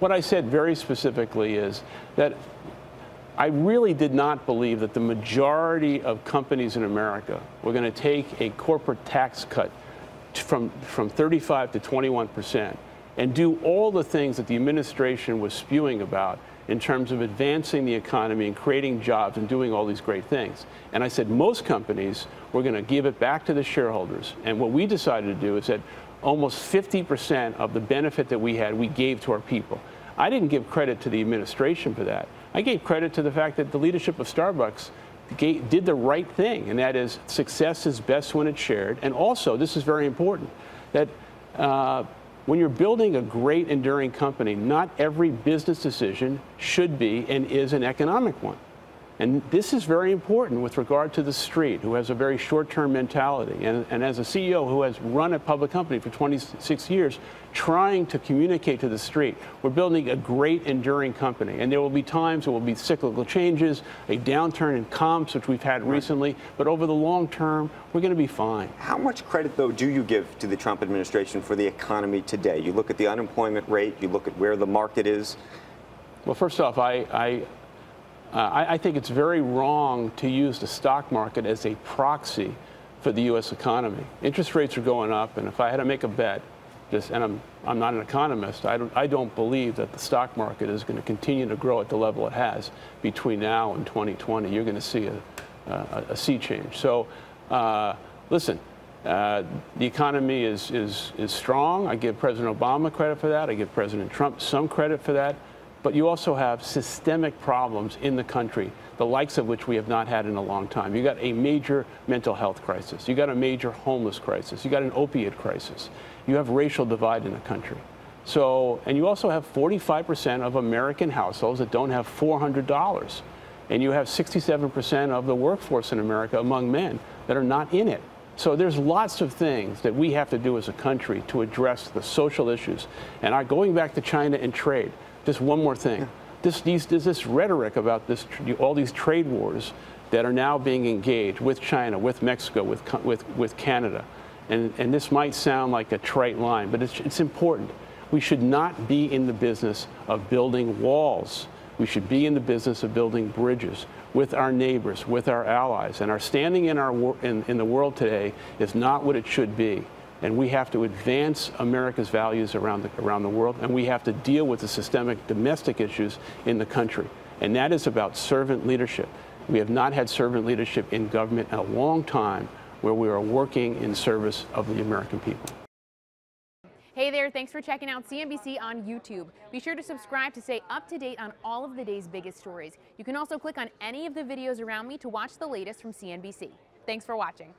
What I said very specifically is that I really did not believe that the majority of companies in America were going to take a corporate tax cut from 35 to 21% and do all the things that the administration was spewing about in terms of advancing the economy and creating jobs and doing all these great things. And I said most companies were going to give it back to the shareholders. And what we decided to do is that almost 50% of the benefit that we had, we gave to our people. I didn't give credit to the administration for that. I gave credit to the fact that the leadership of Starbucks did the right thing, and that is success is best when it's shared. And also, this is very important, that when you're building a great, enduring company, not every business decision should be and is an economic one. And this is very important with regard to the street, who has a very short-term mentality. And as a CEO who has run a public company for 26 years, trying to communicate to the street, we're building a great, enduring company. And there will be times there will be cyclical changes, a downturn in comps, which we've had recently. But over the long term, we're going to be fine. How much credit, though, do you give to the Trump administration for the economy today? You look at the unemployment rate, you look at where the market is. Well, first off, I think it's very wrong to use the stock market as a proxy for the U.S. economy. Interest rates are going up, and if I had to make a bet, and I'm not an economist, I don't believe that the stock market is going to continue to grow at the level it has between now and 2020. You're going to see a sea change. So, listen, the economy is strong. I give President Obama credit for that. I give President Trump some credit for that. But you also have systemic problems in the country, the likes of which we have not had in a long time. You got a major mental health crisis. You got a major homeless crisis. You got an opiate crisis. You have racial divide in the country. So, and you also have 45% of American households that don't have $400. And you have 67% of the workforce in America among men that are not in it. So there's lots of things that we have to do as a country to address the social issues. And going back to China and trade, just one more thing. There's this rhetoric about all these trade wars that are now being engaged with China, with Mexico, with Canada. And this might sound like a trite line, but it's important. We should not be in the business of building walls. We should be in the business of building bridges with our neighbors, with our allies. And our standing in the world today is not what it should be. And we have to advance America's values around the world, and we have to deal with the systemic domestic issues in the country. And that is about servant leadership. We have not had servant leadership in government in a long time where we are working in service of the American people. Hey there, thanks for checking out CNBC on YouTube. Be sure to subscribe to stay up to date on all of the day's biggest stories. You can also click on any of the videos around me to watch the latest from CNBC. Thanks for watching.